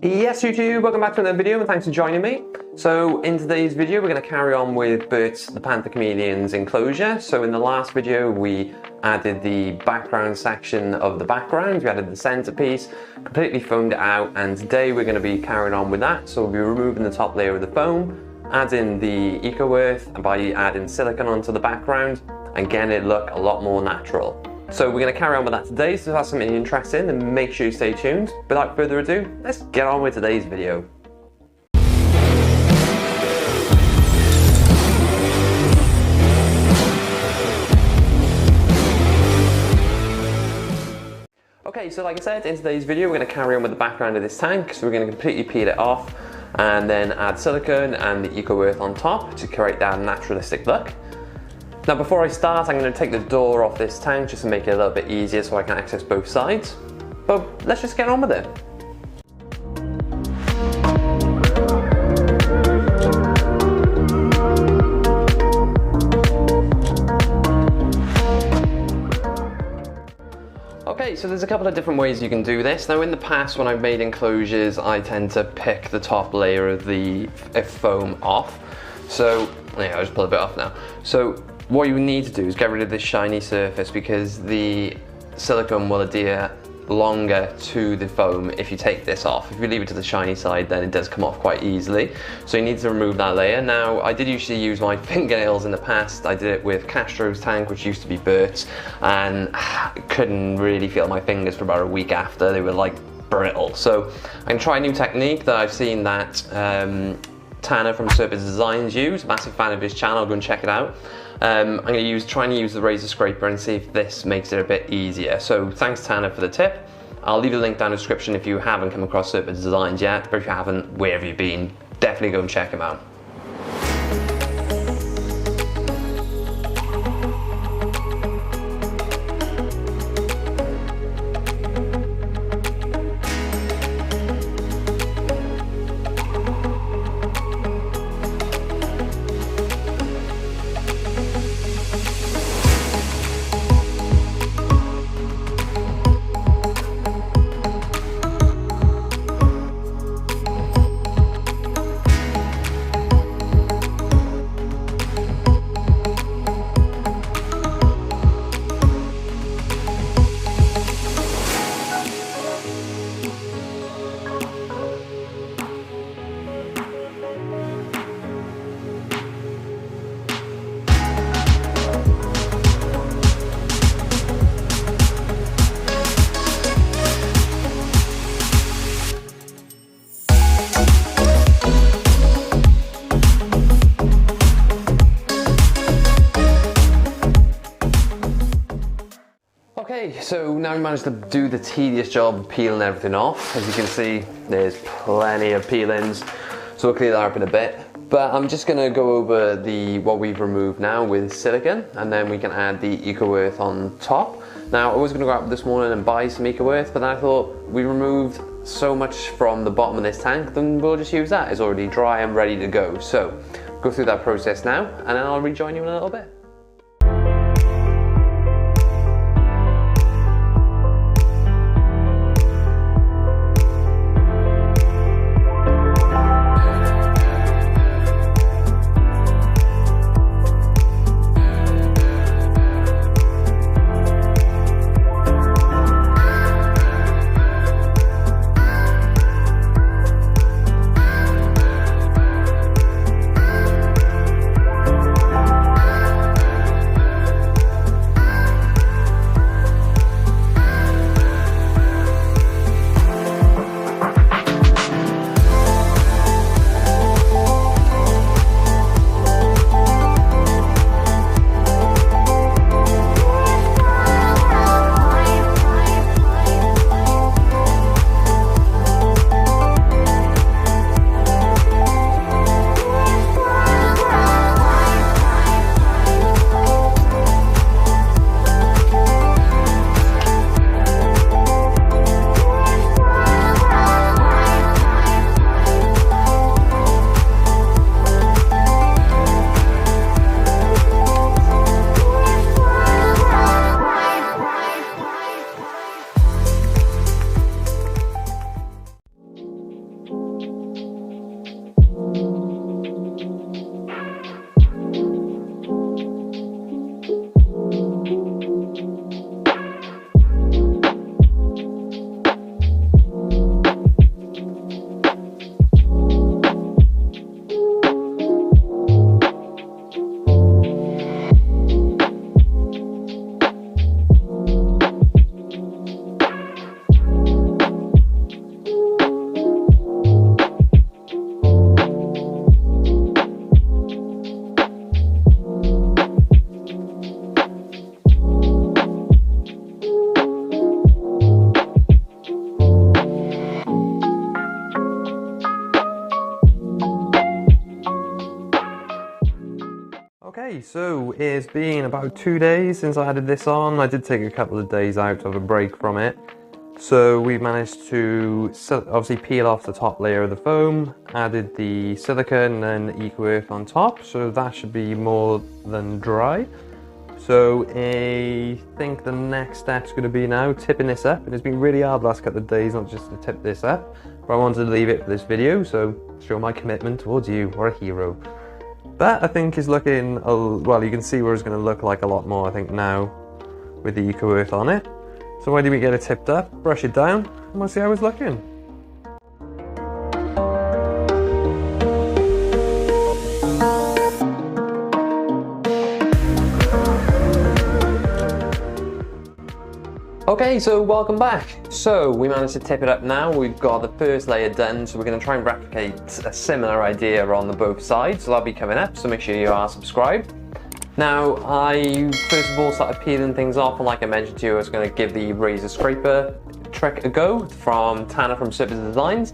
Yes, YouTube, welcome back to another video and thanks for joining me. So in today's video we're going to carry on with Bert's the Panther Chameleon's enclosure. So in the last video we added the background section of the background, we added the centerpiece, completely foamed it out, and today we're going to be carrying on with that. So we'll be removing the top layer of the foam, adding the eco earth, and by adding silicone onto the background and getting it look a lot more natural. So we're going to carry on with that today, so if that's something you're interested in, then make sure you stay tuned. Without further ado, let's get on with today's video. Okay, so like I said, in today's video we're going to carry on with the background of this tank, so we're going to completely peel it off and then add silicone and the eco earth on top to create that naturalistic look. Now before I start, I'm going to take the door off this tank just to make it a little bit easier so I can access both sides. But let's just get on with it. Okay, so there's a couple of different ways you can do this. Now in the past when I've made enclosures, I tend to pick the top layer of the foam off. So, yeah, I'll just pull a bit off now. So what you need to do is get rid of this shiny surface because the silicone will adhere longer to the foam if you take this off. If you leave it to the shiny side, then it does come off quite easily. So you need to remove that layer. Now, I did usually use my fingernails in the past. I did it with Castro's tank, which used to be Bert's, and I couldn't really feel my fingers for about a week after. They were like brittle. So I can try a new technique that I've seen that Tanner from Serpent Designs use. Massive fan of his channel, go and check it out. I'm going to try and use the razor scraper and see if this makes it a bit easier. So thanks Tanner for the tip. I'll leave a link down in the description if you haven't come across Serpent Designs yet, but if you haven't, wherever you've been, definitely go and check him out. Okay, so now we managed to do the tedious job of peeling everything off. As you can see, there's plenty of peelings, so we'll clear that up in a bit. But I'm just gonna go over what we've removed now with silicone, and then we can add the eco earth on top. Now, I was gonna go out this morning and buy some eco earth, but then I thought we removed so much from the bottom of this tank, then we'll just use that. It's already dry and ready to go. So, go through that process now, and then I'll rejoin you in a little bit. Okay, so it's been about 2 days since I added this on. I did take a couple of days out of a break from it. So we managed to obviously peel off the top layer of the foam, added the silicone and the eco earth on top, so that should be more than dry. So I think the next step's going to be now tipping this up, and it's been really hard the last couple of days not just to tip this up, but I wanted to leave it for this video, so show my commitment towards you. What a hero. That I think is looking, well, you can see where it's going to look like a lot more I think now with the eco earth on it. So why do we get it tipped up, brush it down, and we'll see how it's looking. Okay, so welcome back. So we managed to tip it up now. We've got the first layer done, so we're going to try and replicate a similar idea on the both sides. So that'll be coming up, so make sure you are subscribed. Now, I first of all started peeling things off, and like I mentioned to you, I was going to give the razor scraper trick a go from Tanner from Surface Designs.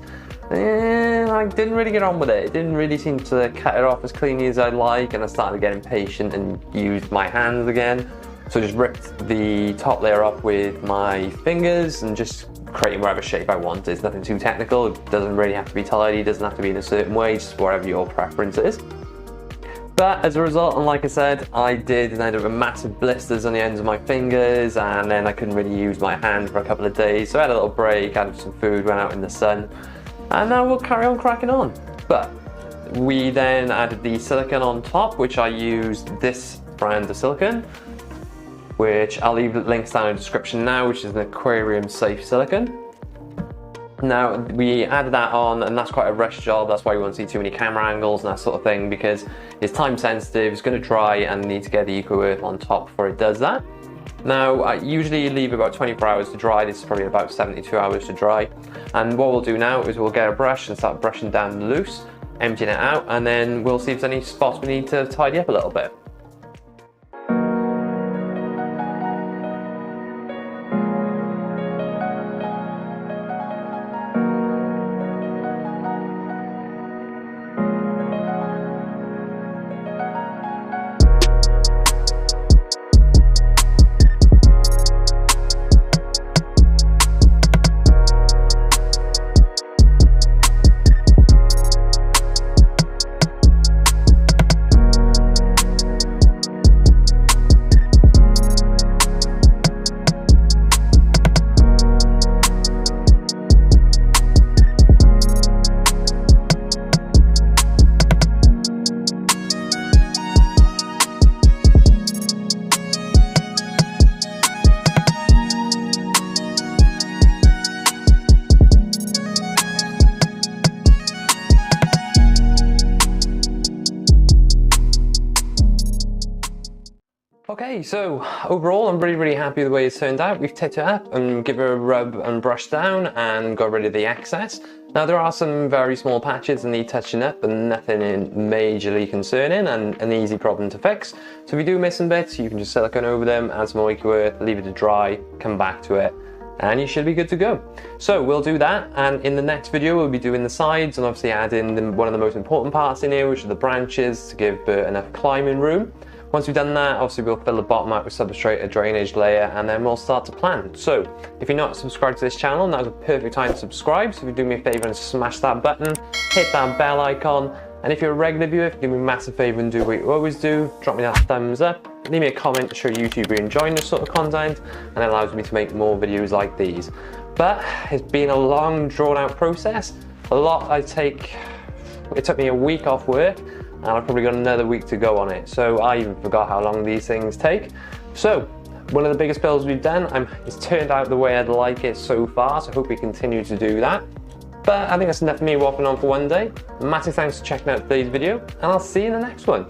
And I didn't really get on with it. It didn't really seem to cut it off as cleanly as I'd like, and I started getting impatient and used my hands again. So I just ripped the top layer off with my fingers and just creating whatever shape I want. It's nothing too technical. It doesn't really have to be tidy. It doesn't have to be in a certain way, just whatever your preference is. But as a result, and like I said, I did end up with massive blisters on the ends of my fingers, and then I couldn't really use my hand for a couple of days. So I had a little break, had some food, went out in the sun, and now we'll carry on cracking on. But we then added the silicone on top, which I used this brand of silicone, which I'll leave links down in the description now, which is an aquarium safe silicone. Now we added that on, and that's quite a rush job. That's why you won't see too many camera angles and that sort of thing, because it's time sensitive, it's going to dry, and need to get the eco earth on top before it does that. Now I usually leave about 24 hours to dry. This is probably about 72 hours to dry. And what we'll do now is we'll get a brush and start brushing down the loose, emptying it out, and then we'll see if there's any spots we need to tidy up a little bit. Okay, so overall I'm really happy with the way it's turned out. We've tipped it up and given it a rub and brush down and got rid of the excess. Now there are some very small patches that need touching up, but nothing majorly concerning and an easy problem to fix. So if you do miss some bits, you can just silicone over them, add some more eco earth, leave it to dry, come back to it, and you should be good to go. So we'll do that, and in the next video we'll be doing the sides and obviously adding one of the most important parts in here, which are the branches, to give Bert enough climbing room. Once we've done that, obviously we'll fill the bottom out with substrate, a drainage layer, and then we'll start to plant. So if you're not subscribed to this channel, now's a perfect time to subscribe. So if you do me a favor and smash that button, hit that bell icon, and if you're a regular viewer, if you do me a massive favor and do what you always do, drop me that thumbs up, leave me a comment to show YouTube you're enjoying this sort of content, and it allows me to make more videos like these. But it's been a long, drawn out process. It took me a week off work, and I've probably got another week to go on it. So I even forgot how long these things take. So one of the biggest builds we've done, it's turned out the way I'd like it so far, so I hope we continue to do that. But I think that's enough of me waffling on for one day. Massive thanks for checking out today's video, and I'll see you in the next one.